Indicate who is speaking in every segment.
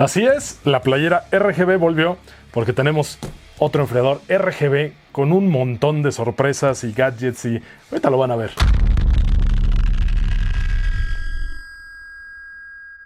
Speaker 1: Así es, la playera RGB volvió porque tenemos otro enfriador RGB con un montón de sorpresas y gadgets y ahorita lo van a ver.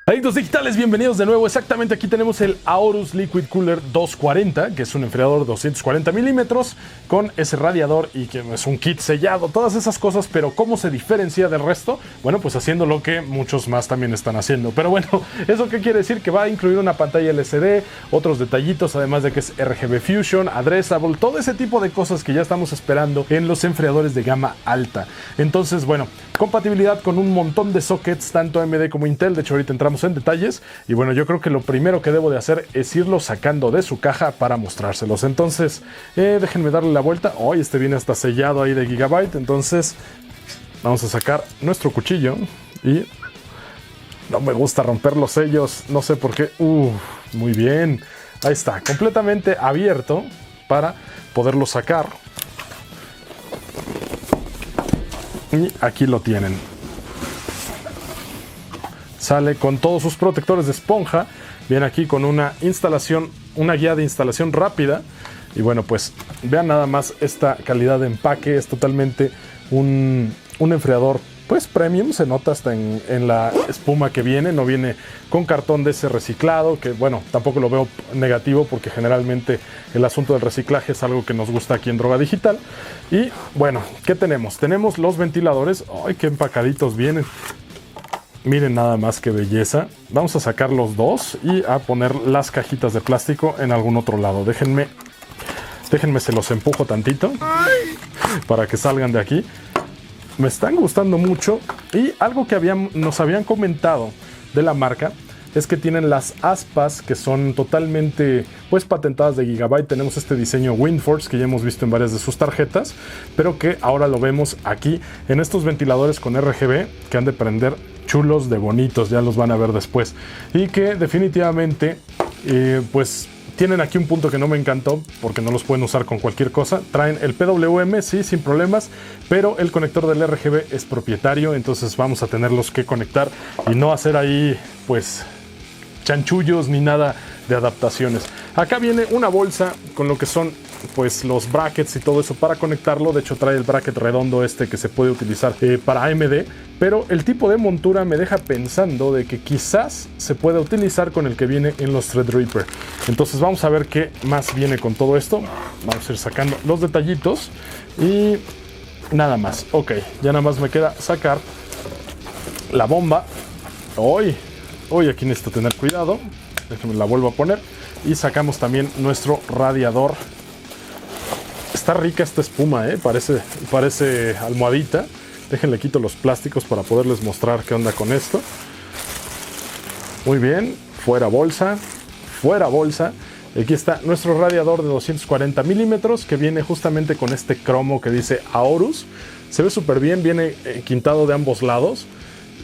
Speaker 1: Adictos digitales, bienvenidos de nuevo. Exactamente, aquí tenemos el Aorus Liquid Cooler 240, que es un enfriador de 240 milímetros con ese radiador y que es un kit sellado, todas esas cosas. Pero ¿cómo se diferencia del resto? Bueno, pues haciendo lo que muchos más también están haciendo. Pero bueno, ¿eso qué quiere decir? Que va a incluir una pantalla LCD, otros detallitos, además de que es RGB Fusion, addressable, todo ese tipo de cosas que ya estamos esperando en los enfriadores de gama alta. Entonces, bueno, compatibilidad con un montón de sockets, tanto AMD como Intel. De hecho, ahorita entramos en detalles y bueno, yo creo que lo primero que debo de hacer es irlo sacando de su caja para mostrárselos. Entonces déjenme darle la vuelta. Hoy este viene hasta sellado ahí de Gigabyte. Entonces vamos a sacar nuestro cuchillo y no me gusta romper los sellos, no sé por qué. Muy bien, ahí está, completamente abierto para poderlo sacar. Y aquí lo tienen. Sale con todos sus protectores de esponja. Viene aquí con una instalación, una guía de instalación rápida. Y bueno, pues vean nada más esta calidad de empaque. Es totalmente un enfriador pues premium. Se nota hasta en la espuma que viene. No viene con cartón de ese reciclado, que bueno, tampoco lo veo negativo porque generalmente el asunto del reciclaje es algo que nos gusta aquí en Droga Digital. Y bueno, ¿qué tenemos? Tenemos los ventiladores. ¡Ay, qué empacaditos vienen! Miren nada más qué belleza. Vamos a sacar los dos y a poner las cajitas de plástico en algún otro lado. Déjenme se los empujo tantito para que salgan de aquí. Me están gustando mucho. Y algo que nos habían comentado de la marca es que tienen las aspas que son totalmente pues patentadas de Gigabyte. Tenemos este diseño WindForce que ya hemos visto en varias de sus tarjetas, pero que ahora lo vemos aquí en estos ventiladores con RGB que han de prender chulos de bonitos, ya los van a ver después. Y que definitivamente pues tienen aquí un punto que no me encantó porque no los pueden usar con cualquier cosa. Traen el PWM, sí, sin problemas, pero el conector del RGB es propietario, entonces vamos a tenerlos que conectar y no hacer ahí pues chanchullos ni nada de adaptaciones. Acá viene una bolsa con lo que son pues los brackets y todo eso para conectarlo. De hecho trae el bracket redondo este que se puede utilizar para AMD, pero el tipo de montura me deja pensando de que quizás se pueda utilizar con el que viene en los Threadripper. Entonces vamos a ver qué más viene con todo esto. Vamos a ir sacando los detallitos y nada más. Ok, ya nada más me queda sacar la bomba. Hoy aquí necesito tener cuidado. Déjenme la vuelvo a poner. Y sacamos también nuestro radiador. Está rica esta espuma, parece almohadita. Déjenle quito los plásticos para poderles mostrar qué onda con esto. Muy bien, fuera bolsa, fuera bolsa. Aquí está nuestro radiador de 240 milímetros que viene justamente con este cromo que dice Aorus. Se ve súper bien, viene quintado de ambos lados.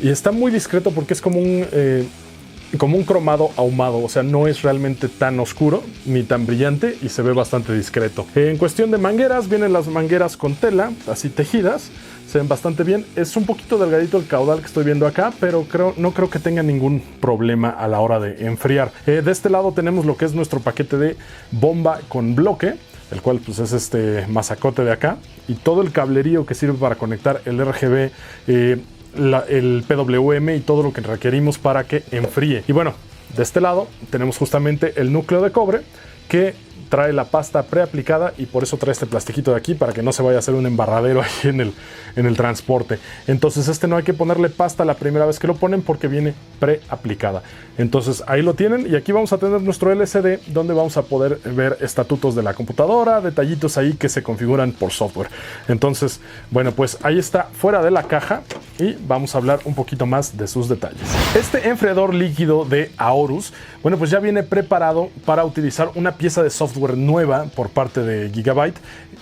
Speaker 1: Y está muy discreto porque es como un cromado ahumado, o sea, no es realmente tan oscuro ni tan brillante y se ve bastante discreto. En cuestión de mangueras, vienen las mangueras con tela, así tejidas, se ven bastante bien. Es un poquito delgadito el caudal que estoy viendo acá, pero no creo que tenga ningún problema a la hora de enfriar. De este lado tenemos lo que es nuestro paquete de bomba con bloque, el cual pues es este mazacote de acá, y todo el cablerío que sirve para conectar el RGB, el PWM y todo lo que requerimos para que enfríe. Y bueno, de este lado tenemos justamente el núcleo de cobre que trae la pasta preaplicada y por eso trae este plastiquito de aquí para que no se vaya a hacer un embarradero ahí en el transporte. Entonces no hay que ponerle pasta la primera vez que lo ponen porque viene preaplicada. Entonces ahí lo tienen y aquí vamos a tener nuestro LCD donde vamos a poder ver estatutos de la computadora, detallitos ahí que se configuran por software. Entonces, bueno, pues ahí está fuera de la caja y vamos a hablar un poquito más de sus detalles. Este enfriador líquido de Aorus, bueno, pues ya viene preparado para utilizar una pieza de software nueva por parte de Gigabyte,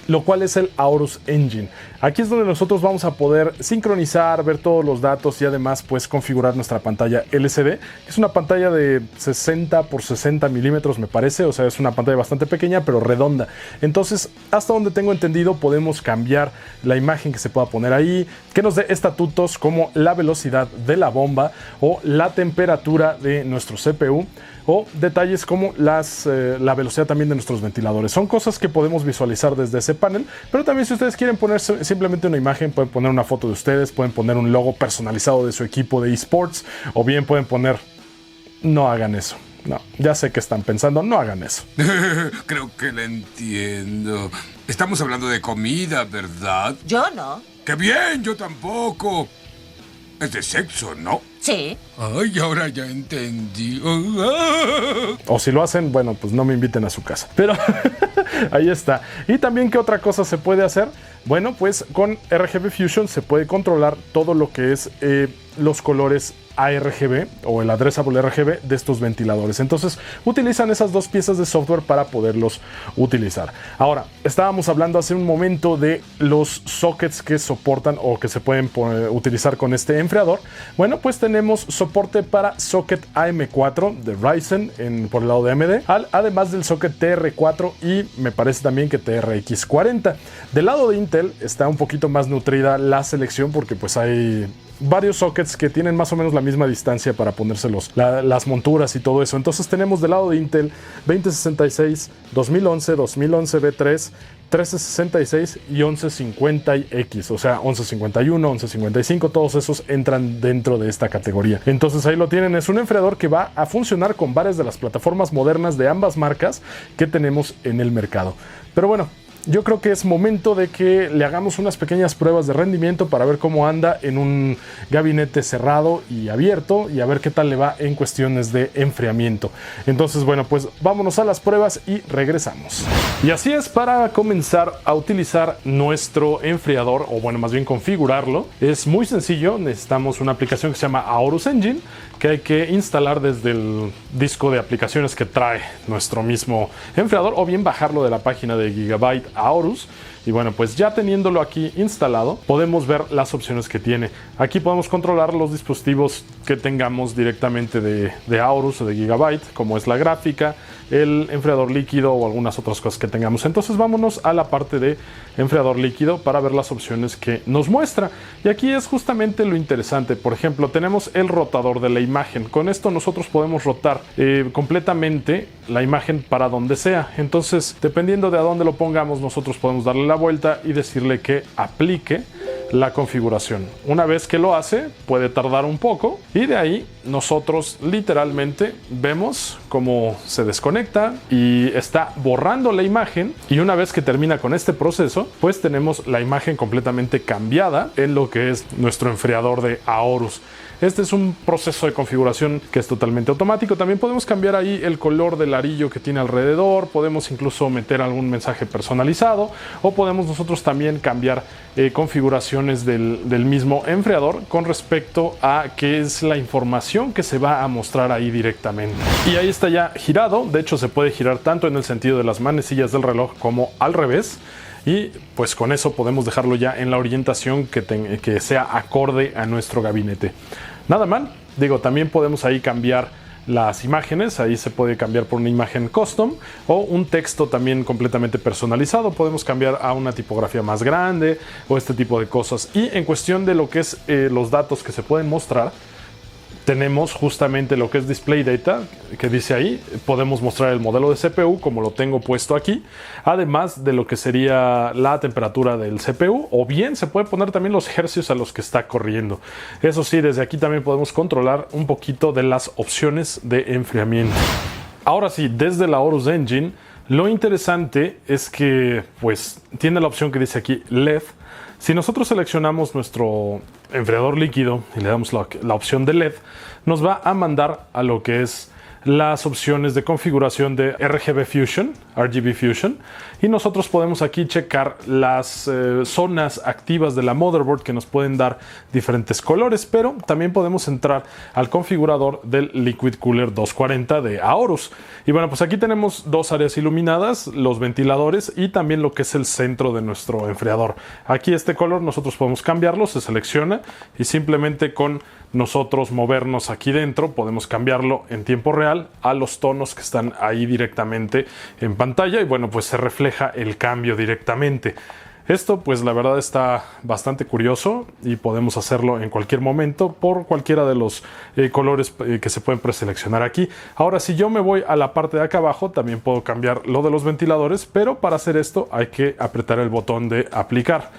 Speaker 1: lo cual es el Aorus Engine. Aquí es donde nosotros vamos a poder sincronizar, ver todos los datos y además pues configurar nuestra pantalla LCD. Es una pantalla de 60 por 60 milímetros me parece, o sea es una pantalla bastante pequeña pero redonda. Entonces hasta donde tengo entendido podemos cambiar la imagen que se pueda poner ahí, que nos dé estatutos como la velocidad de la bomba o la temperatura de nuestro CPU. o detalles como la velocidad también de nuestros ventiladores. Son cosas que podemos visualizar desde ese panel, pero también si ustedes quieren poner simplemente una imagen, pueden poner una foto de ustedes, pueden poner un logo personalizado de su equipo de eSports, o bien pueden poner... No hagan eso. No, ya sé que están pensando, no hagan eso.
Speaker 2: Creo que la entiendo. Estamos hablando de comida, ¿verdad?
Speaker 3: Yo no.
Speaker 2: ¡Qué bien! Yo tampoco. Es de sexo, ¿no?
Speaker 3: Sí.
Speaker 2: Ay, ahora ya entendí.
Speaker 1: O si lo hacen, bueno, pues no me inviten a su casa. Pero ahí está. Y también, ¿qué otra cosa se puede hacer? Bueno, pues con RGB Fusion se puede controlar todo lo que es los colores ARGB o el addressable RGB de estos ventiladores. Entonces utilizan esas dos piezas de software para poderlos utilizar. Ahora, estábamos hablando hace un momento de los sockets que soportan o que se pueden utilizar con este enfriador. Bueno, pues tenemos soporte para socket AM4 de Ryzen por el lado de AMD, además del socket TR4 y me parece también que TRX40. Del lado de Intel está un poquito más nutrida la selección porque pues hay varios sockets que tienen más o menos la misma distancia para ponérselos, las monturas y todo eso. Entonces tenemos del lado de Intel 2066, 2011, 2011 B3, 1366 y 1150X, o sea 1151, 1155, todos esos entran dentro de esta categoría. Entonces ahí lo tienen, es un enfriador que va a funcionar con varias de las plataformas modernas de ambas marcas que tenemos en el mercado. Pero bueno, yo creo que es momento de que le hagamos unas pequeñas pruebas de rendimiento para ver cómo anda en un gabinete cerrado y abierto y a ver qué tal le va en cuestiones de enfriamiento. Entonces, bueno, pues vámonos a las pruebas y regresamos. Y así es, para comenzar a utilizar nuestro enfriador, o bueno, más bien configurarlo, es muy sencillo. Necesitamos una aplicación que se llama Aorus Engine, que hay que instalar desde el disco de aplicaciones que trae nuestro mismo enfriador, o bien bajarlo de la página de Gigabyte Aorus. Y bueno, pues ya teniéndolo aquí instalado, podemos ver las opciones que tiene. Aquí podemos controlar los dispositivos que tengamos directamente de Aorus o de Gigabyte, como es la gráfica, el enfriador líquido o algunas otras cosas que tengamos. Entonces vámonos a la parte de enfriador líquido para ver las opciones que nos muestra. Y aquí es justamente lo interesante. Por ejemplo, tenemos el rotador de la imagen. Con esto nosotros podemos rotar completamente la imagen para donde sea. Entonces, dependiendo de a dónde lo pongamos, nosotros podemos darle la vuelta y decirle que aplique la configuración. Una vez que lo hace, puede tardar un poco y de ahí nosotros literalmente vemos cómo se desconecta y está borrando la imagen, y una vez que termina con este proceso, pues tenemos la imagen completamente cambiada en lo que es nuestro enfriador de Aorus. Este es un proceso de configuración que es totalmente automático. También podemos cambiar ahí el color del arillo que tiene alrededor, podemos incluso meter algún mensaje personalizado, o podemos nosotros también cambiar configuraciones del mismo enfriador con respecto a qué es la información que se va a mostrar ahí directamente. Y ahí está ya girado. De hecho, se puede girar tanto en el sentido de las manecillas del reloj como al revés. Y pues con eso podemos dejarlo ya en la orientación que sea acorde a nuestro gabinete. Nada mal, digo, también podemos ahí cambiar las imágenes. Ahí se puede cambiar por una imagen custom o un texto también completamente personalizado. Podemos cambiar a una tipografía más grande o este tipo de cosas. Y en cuestión de lo que es los datos que se pueden mostrar, tenemos justamente lo que es Display Data, que dice ahí. Podemos mostrar el modelo de CPU, como lo tengo puesto aquí, además de lo que sería la temperatura del CPU, o bien se puede poner también los hercios a los que está corriendo. Eso sí, desde aquí también podemos controlar un poquito de las opciones de enfriamiento. Ahora sí, desde la Aorus Engine, lo interesante es que pues tiene la opción que dice aquí LED. Si nosotros seleccionamos nuestro enfriador líquido y le damos la opción de LED, nos va a mandar a lo que es las opciones de configuración de RGB Fusion, y nosotros podemos aquí checar las zonas activas de la motherboard que nos pueden dar diferentes colores, pero también podemos entrar al configurador del Liquid Cooler 240 de Aorus. Y bueno, pues aquí tenemos dos áreas iluminadas, los ventiladores y también lo que es el centro de nuestro enfriador. Aquí este color nosotros podemos cambiarlo, se selecciona y simplemente con nosotros movernos aquí dentro podemos cambiarlo en tiempo real a los tonos que están ahí directamente en pantalla, y bueno, pues se refleja el cambio directamente. Esto pues la verdad está bastante curioso y podemos hacerlo en cualquier momento por cualquiera de los colores que se pueden preseleccionar aquí. Ahora, si yo me voy a la parte de acá abajo, también puedo cambiar lo de los ventiladores, pero para hacer esto hay que apretar el botón de aplicar.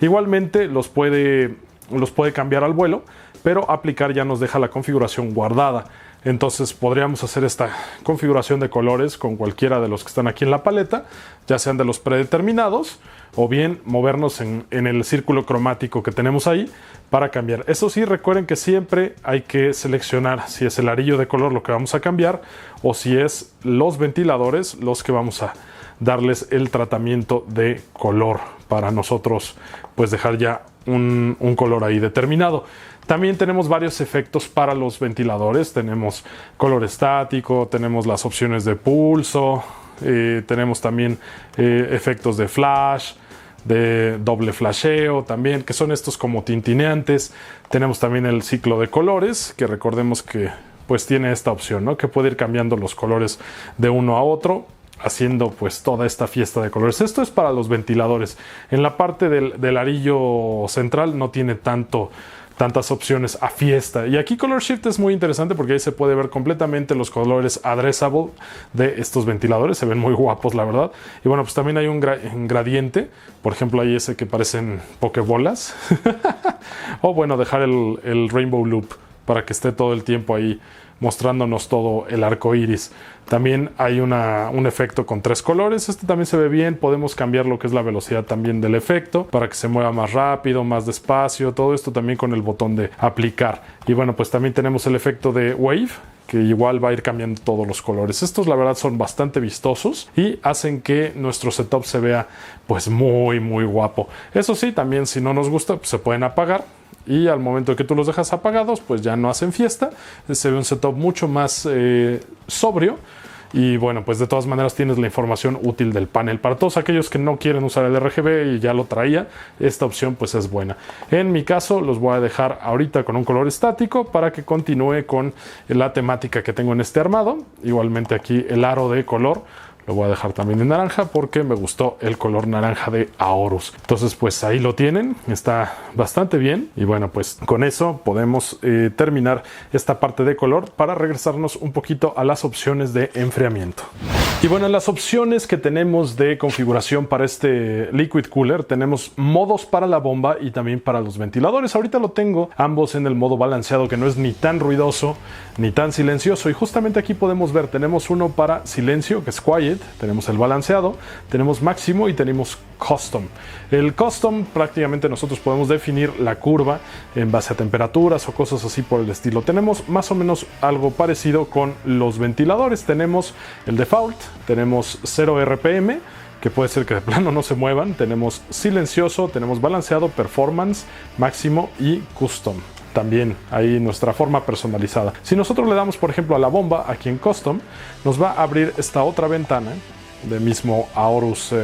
Speaker 1: Igualmente los puede cambiar al vuelo, pero aplicar ya nos deja la configuración guardada. Entonces podríamos hacer esta configuración de colores con cualquiera de los que están aquí en la paleta, ya sean de los predeterminados o bien movernos en el círculo cromático que tenemos ahí para cambiar. Eso sí, recuerden que siempre hay que seleccionar si es el arillo de color lo que vamos a cambiar o si es los ventiladores los que vamos a darles el tratamiento de color para nosotros pues dejar ya un color ahí determinado. También tenemos varios efectos para los ventiladores. Tenemos color estático, tenemos las opciones de pulso, tenemos también efectos de flash, de doble flasheo también, que son estos como tintineantes. Tenemos también el ciclo de colores, que recordemos que pues tiene esta opción, ¿no? Que puede ir cambiando los colores de uno a otro, haciendo pues toda esta fiesta de colores. Esto es para los ventiladores. En la parte del arillo central no tiene tantas opciones a fiesta. Y aquí Color Shift es muy interesante porque ahí se puede ver completamente los colores addressable de estos ventiladores. Se ven muy guapos, la verdad. Y bueno, pues también hay un gradiente. Por ejemplo, hay ese que parecen pokebolas. O bueno, dejar el Rainbow Loop para que esté todo el tiempo ahí mostrándonos todo el arco iris. También hay un efecto con 3 colores. Este también se ve bien. Podemos cambiar lo que es la velocidad también del efecto para que se mueva más rápido, más despacio. Todo esto también con el botón de aplicar. Y bueno, pues también tenemos el efecto de Wave, que igual va a ir cambiando todos los colores. Estos la verdad son bastante vistosos y hacen que nuestro setup se vea pues muy guapo. Eso sí, también si no nos gusta pues se pueden apagar. Y al momento que tú los dejas apagados, pues ya no hacen fiesta. Se ve un setup mucho más sobrio. Y bueno, pues de todas maneras tienes la información útil del panel. Para todos aquellos que no quieren usar el RGB y ya lo traía, esta opción pues es buena. En mi caso los voy a dejar ahorita con un color estático para que continúe con la temática que tengo en este armado. Igualmente aquí el aro de color lo voy a dejar también en naranja porque me gustó el color naranja de Aorus. Entonces pues ahí lo tienen, está bastante bien. Y bueno, pues con eso podemos terminar esta parte de color para regresarnos un poquito a las opciones de enfriamiento. Y bueno, en las opciones que tenemos de configuración para este Liquid Cooler tenemos modos para la bomba y también para los ventiladores. Ahorita lo tengo ambos en el modo balanceado, que no es ni tan ruidoso ni tan silencioso. Y justamente aquí podemos ver, tenemos uno para silencio, que es Quiet. Tenemos el balanceado, tenemos máximo y tenemos custom. El custom prácticamente nosotros podemos definir la curva en base a temperaturas o cosas así por el estilo. Tenemos más o menos algo parecido con los ventiladores. Tenemos el default, tenemos 0 RPM, que puede ser que de plano no se muevan. Tenemos silencioso, tenemos balanceado, performance, máximo y custom. También ahí nuestra forma personalizada. Si nosotros le damos por ejemplo a la bomba aquí en Custom, nos va a abrir esta otra ventana del mismo Aorus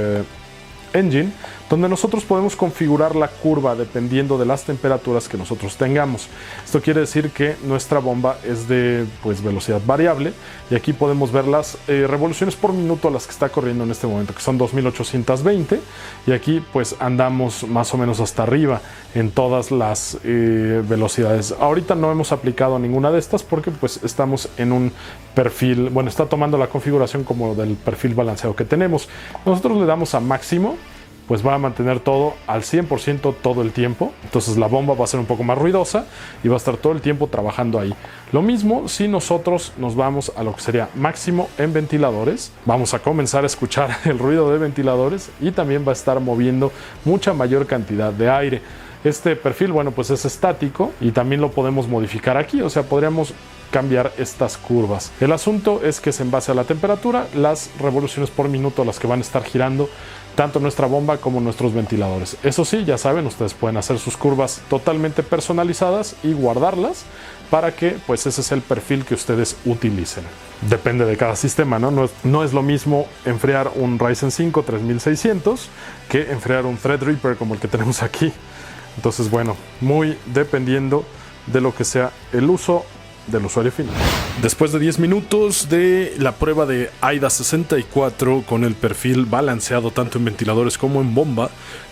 Speaker 1: Engine, donde nosotros podemos configurar la curva dependiendo de las temperaturas que nosotros tengamos. Esto quiere decir que nuestra bomba es de pues velocidad variable y aquí podemos ver las revoluciones por minuto a las que está corriendo en este momento, que son 2820, y aquí pues andamos más o menos hasta arriba en todas las velocidades. Ahorita no hemos aplicado ninguna de estas porque pues estamos en un perfil, bueno, está tomando la configuración como del perfil balanceado que tenemos. Nosotros le damos a máximo, pues va a mantener todo al 100% todo el tiempo. Entonces la bomba va a ser un poco más ruidosa y va a estar todo el tiempo trabajando ahí. Lo mismo si nosotros nos vamos a lo que sería máximo en ventiladores. Vamos a comenzar a escuchar el ruido de ventiladores y también va a estar moviendo mucha mayor cantidad de aire. Este perfil, bueno, pues es estático y también lo podemos modificar aquí. O sea, podríamos cambiar estas curvas. El asunto es que es en base a la temperatura, las revoluciones por minuto las que van a estar girando tanto nuestra bomba como nuestros ventiladores. Eso sí, ya saben, ustedes pueden hacer sus curvas totalmente personalizadas y guardarlas para que pues ese es el perfil que ustedes utilicen. Depende de cada sistema, ¿no? No es lo mismo enfriar un Ryzen 5 3600 que enfriar un Threadripper como el que tenemos aquí. Entonces, bueno, muy dependiendo de lo que sea el uso del usuario final. Después de 10 minutos de la prueba de AIDA 64 con el perfil balanceado tanto en ventiladores como en bomba,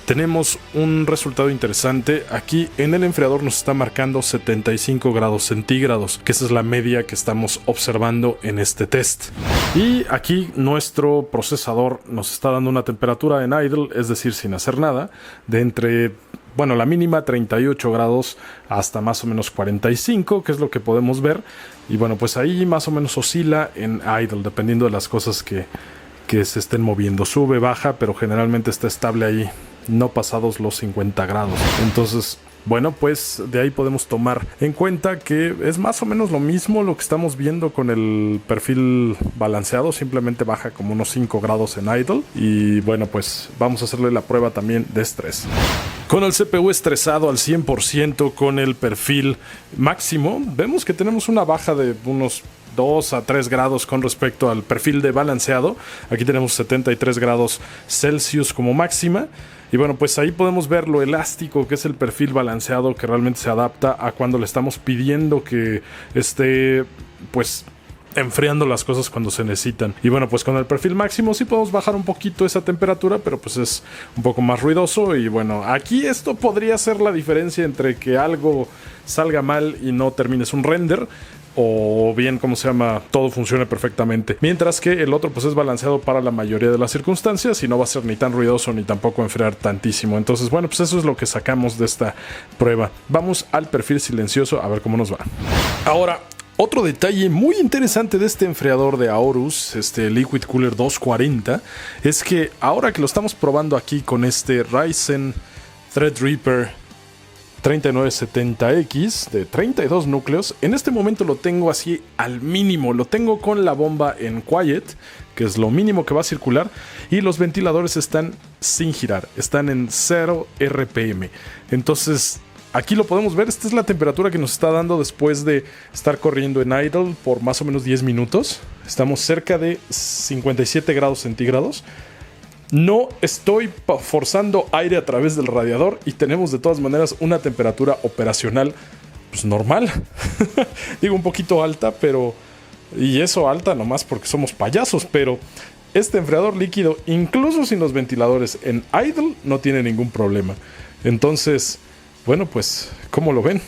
Speaker 1: tenemos un resultado interesante. Aquí en el enfriador nos está marcando 75 grados centígrados, que esa es la media que estamos observando en este test. Y aquí nuestro procesador nos está dando una temperatura en idle, es decir, sin hacer nada, de entre, bueno, la mínima 38 grados hasta más o menos 45, que es lo que podemos ver. Y bueno, pues ahí más o menos oscila en idle, dependiendo de las cosas que se estén moviendo. Sube, baja, pero generalmente está estable ahí, no pasados los 50 grados. Entonces, bueno, pues de ahí podemos tomar en cuenta que es más o menos lo mismo lo que estamos viendo con el perfil balanceado, simplemente baja como unos 5 grados en idle. Y bueno, pues vamos a hacerle la prueba también de estrés. Con el CPU estresado al 100% con el perfil máximo, vemos que tenemos una baja de unos 2 a 3 grados con respecto al perfil de balanceado. Aquí tenemos 73 grados Celsius como máxima. Y bueno, pues ahí podemos ver lo elástico que es el perfil balanceado, que realmente se adapta a cuando le estamos pidiendo que esté, pues, enfriando las cosas cuando se necesitan. Y bueno, pues con el perfil máximo sí podemos bajar un poquito esa temperatura, pero pues es un poco más ruidoso. Y bueno, aquí esto podría ser la diferencia entre que algo salga mal y no termines un render, o bien, ¿cómo se llama? Todo funciona perfectamente. Mientras que el otro pues es balanceado para la mayoría de las circunstancias y no va a ser ni tan ruidoso ni tampoco enfriar tantísimo. Entonces, bueno, pues eso es lo que sacamos de esta prueba. Vamos al perfil silencioso a ver cómo nos va. Ahora, otro detalle muy interesante de este enfriador de Aorus, este Liquid Cooler 240, es que ahora que lo estamos probando aquí con este Ryzen Threadripper 3970X de 32 núcleos, en este momento lo tengo así al mínimo, lo tengo con la bomba en quiet, que es lo mínimo que va a circular, y los ventiladores están sin girar, están en 0 RPM. Entonces aquí lo podemos ver, esta es la temperatura que nos está dando después de estar corriendo en idle por más o menos 10 minutos. Estamos cerca de 57 grados centígrados. No estoy forzando aire a través del radiador y tenemos de todas maneras una temperatura operacional pues normal. Digo un poquito alta, pero... y eso alta nomás porque somos payasos, pero este enfriador líquido, incluso sin los ventiladores en idle, no tiene ningún problema. Entonces, bueno, pues, ¿cómo lo ven?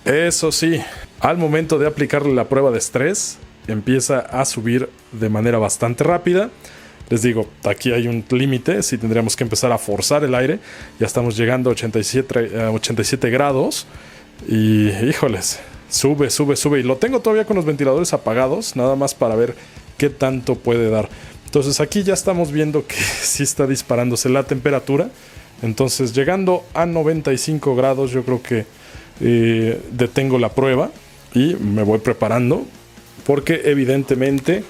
Speaker 1: Eso sí, al momento de aplicarle la prueba de estrés, empieza a subir de manera bastante rápida. Les digo, aquí hay un límite, si tendríamos que empezar a forzar el aire. Ya estamos llegando a 87 grados. Y híjoles, sube. Y lo tengo todavía con los ventiladores apagados, nada más para ver qué tanto puede dar. Entonces aquí ya estamos viendo que sí está disparándose la temperatura. Entonces llegando a 95 grados yo creo que detengo la prueba y me voy preparando. Porque evidentemente...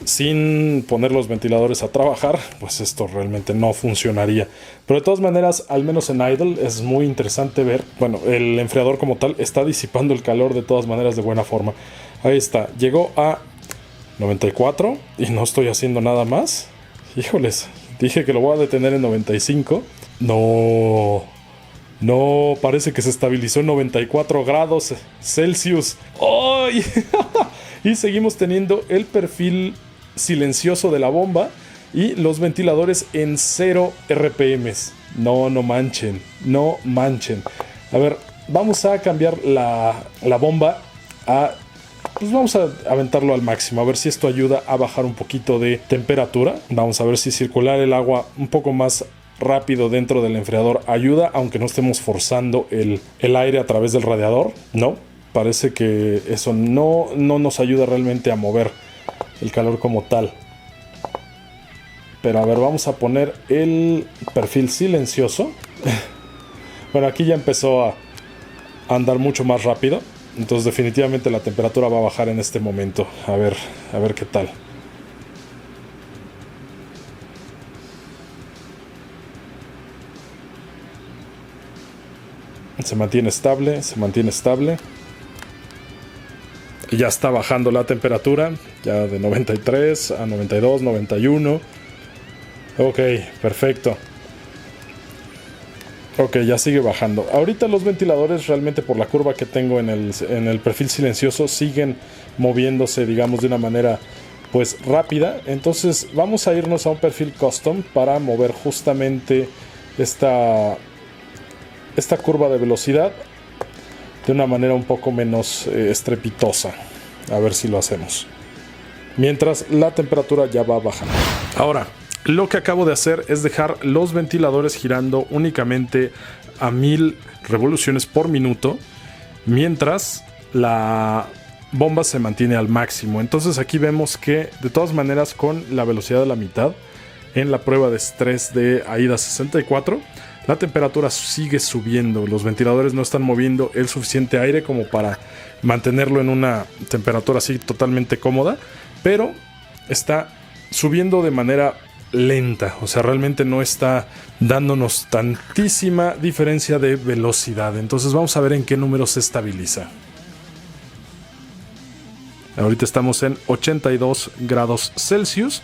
Speaker 1: sin poner los ventiladores a trabajar, pues esto realmente no funcionaría. Pero de todas maneras, al menos en idle es muy interesante ver, bueno, el enfriador como tal está disipando el calor de todas maneras de buena forma. Ahí está, llegó a 94 y no estoy haciendo nada más. Híjoles, dije que lo voy a detener en 95. No, parece que se estabilizó en 94 grados Celsius. ¡Ay! Y seguimos teniendo el perfil silencioso de la bomba y los ventiladores en 0 RPMs. No manchen. A ver, vamos a cambiar la bomba a... pues vamos a aventarlo al máximo, a ver si esto ayuda a bajar un poquito de temperatura. Vamos a ver si circular el agua un poco más rápido dentro del enfriador ayuda, aunque no estemos forzando el aire a través del radiador. No, parece que eso no nos ayuda realmente a mover el calor como tal. Pero a ver, vamos a poner el perfil silencioso. Bueno, aquí ya empezó a andar mucho más rápido. Entonces definitivamente la temperatura va a bajar en este momento. A ver qué tal. Se mantiene estable. Y ya está bajando la temperatura. Ya de 93 a 92, 91. Ok, perfecto. Ok, ya sigue bajando. Ahorita los ventiladores realmente por la curva que tengo en el perfil silencioso siguen moviéndose, digamos, de una manera pues rápida. Entonces vamos a irnos a un perfil custom para mover justamente esta curva de velocidad de una manera un poco menos estrepitosa. A ver si lo hacemos. Mientras la temperatura ya va bajando. Ahora, lo que acabo de hacer es dejar los ventiladores girando únicamente a 1000 revoluciones por minuto, mientras la bomba se mantiene al máximo. Entonces aquí vemos que de todas maneras, con la velocidad de la mitad en la prueba de estrés de AIDA 64, la temperatura sigue subiendo. Los ventiladores no están moviendo el suficiente aire como para mantenerlo en una temperatura así totalmente cómoda, pero está subiendo de manera lenta. O sea, realmente no está dándonos tantísima diferencia de velocidad. Entonces vamos a ver en qué número se estabiliza. Ahorita estamos en 82 grados Celsius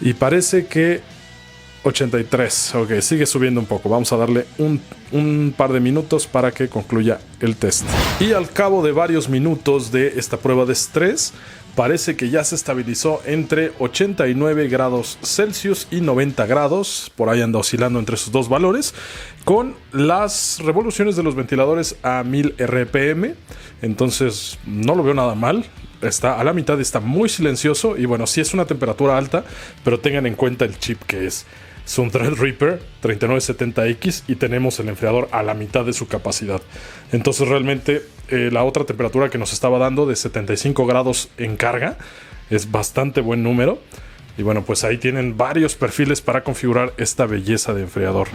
Speaker 1: y parece que 83. Ok, sigue subiendo un poco. Vamos a darle un par de minutos para que concluya el test. Y al cabo de varios minutos de esta prueba de estrés, parece que ya se estabilizó entre 89 grados Celsius y 90 grados. Por ahí anda oscilando entre esos dos valores, con las revoluciones de los ventiladores a 1000 RPM. Entonces no lo veo nada mal. Está a la mitad, está muy silencioso. Y bueno, sí es una temperatura alta, pero tengan en cuenta el chip que es. Es un Threadripper 3970X y tenemos el enfriador a la mitad de su capacidad. Entonces realmente la otra temperatura que nos estaba dando de 75 grados en carga es bastante buen número. Y bueno, pues ahí tienen varios perfiles para configurar esta belleza de enfriador.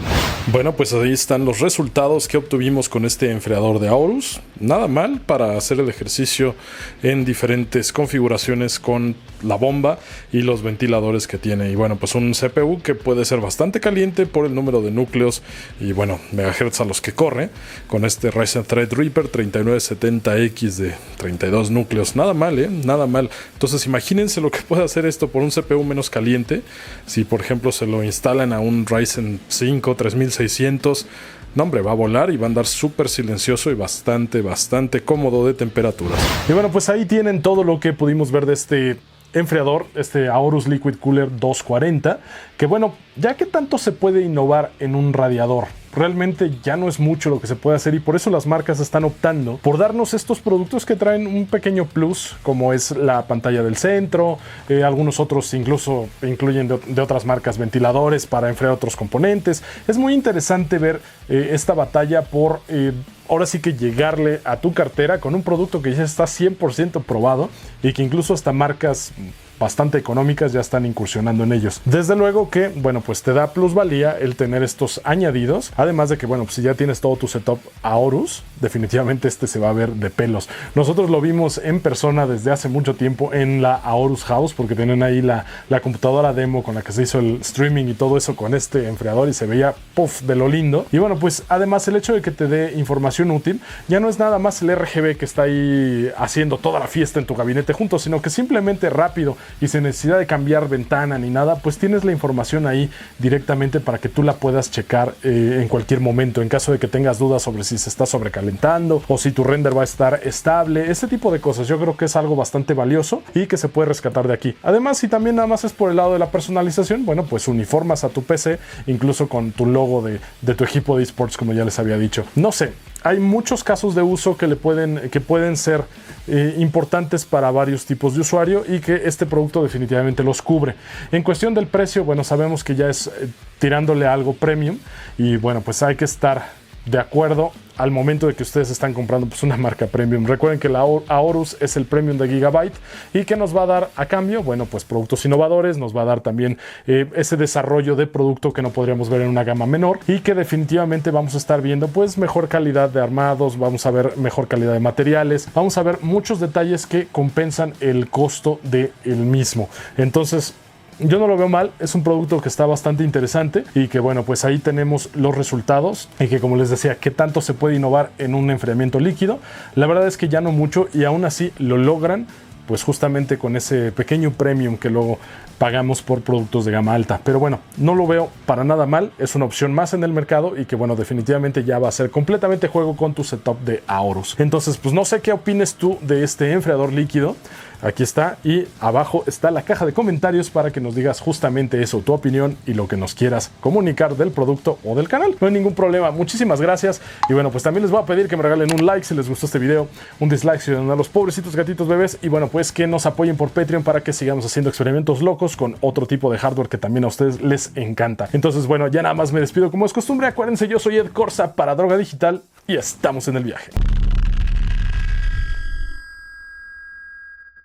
Speaker 1: Bueno, pues ahí están los resultados que obtuvimos con este enfriador de Aorus. Nada mal para hacer el ejercicio en diferentes configuraciones con la bomba y los ventiladores que tiene. Y bueno, pues un CPU que puede ser bastante caliente por el número de núcleos y bueno, megahertz a los que corre, con este Ryzen Threadripper 3970X de 32 núcleos. Nada mal, nada mal. Entonces imagínense lo que puede hacer esto por un CPU menos caliente. Si por ejemplo se lo instalan a un Ryzen 5 3600, no hombre, va a volar y va a andar súper silencioso y bastante cómodo de temperaturas. Y bueno, pues ahí tienen todo lo que pudimos ver de este enfriador, este Aorus Liquid Cooler 240, que bueno, ya que tanto se puede innovar en un radiador, realmente ya no es mucho lo que se puede hacer, y por eso las marcas están optando por darnos estos productos que traen un pequeño plus, como es la pantalla del centro. Algunos otros incluso incluyen de otras marcas ventiladores para enfriar otros componentes. Es muy interesante ver esta batalla por ahora sí que llegarle a tu cartera con un producto que ya está 100% probado y que incluso hasta marcas bastante económicas ya están incursionando en ellos. Desde luego que, bueno, pues te da plusvalía el tener estos añadidos, además de que, bueno, pues si ya tienes todo tu setup Aorus, definitivamente este se va a ver de pelos. Nosotros lo vimos en persona desde hace mucho tiempo en la Aorus House, porque tenían ahí la computadora demo con la que se hizo el streaming y todo eso con este enfriador, y se veía puff de lo lindo. Y bueno, pues además el hecho de que te dé información útil, ya no es nada más el RGB que está ahí haciendo toda la fiesta en tu gabinete junto, sino que simplemente rápido y sin necesidad de cambiar ventana ni nada, pues tienes la información ahí directamente para que tú la puedas checar en cualquier momento, en caso de que tengas dudas sobre si se está sobrecalentando o si tu render va a estar estable. Este tipo de cosas yo creo que es algo bastante valioso y que se puede rescatar de aquí. Además, si también nada más es por el lado de la personalización, bueno, pues uniformas a tu PC incluso con tu logo de tu equipo de esports, como ya les había dicho. No sé, hay muchos casos de uso que pueden ser importantes para varios tipos de usuario, y que este producto definitivamente los cubre. En cuestión del precio, bueno, sabemos que ya es tirándole a algo premium, y bueno, pues hay que estar de acuerdo al momento de que ustedes están comprando pues una marca premium. Recuerden que la Aorus es el premium de Gigabyte, y que nos va a dar a cambio, bueno, pues productos innovadores, nos va a dar también ese desarrollo de producto que no podríamos ver en una gama menor, y que definitivamente vamos a estar viendo pues mejor calidad de armados, vamos a ver mejor calidad de materiales, vamos a ver muchos detalles que compensan el costo del mismo. Entonces, yo no lo veo mal, es un producto que está bastante interesante, y que bueno, pues ahí tenemos los resultados, y que, como les decía, ¿qué tanto se puede innovar en un enfriamiento líquido? La verdad es que ya no mucho, y aún así lo logran pues justamente con ese pequeño premium que luego pagamos por productos de gama alta. Pero bueno, no lo veo para nada mal, es una opción más en el mercado y que bueno, definitivamente ya va a ser completamente juego con tu setup de Aorus. Entonces, pues no sé qué opines tú de este enfriador líquido. Aquí está, y abajo está la caja de comentarios para que nos digas justamente eso, tu opinión y lo que nos quieras comunicar del producto o del canal. No hay ningún problema, muchísimas gracias. Y bueno, pues también les voy a pedir que me regalen un like si les gustó este video, un dislike si dan a los pobrecitos gatitos bebés, y bueno, pues que nos apoyen por Patreon para que sigamos haciendo experimentos locos con otro tipo de hardware que también a ustedes les encanta. Entonces, bueno, ya nada más me despido como es costumbre. Acuérdense, yo soy Ed Corsa para Droga Digital y estamos en el viaje.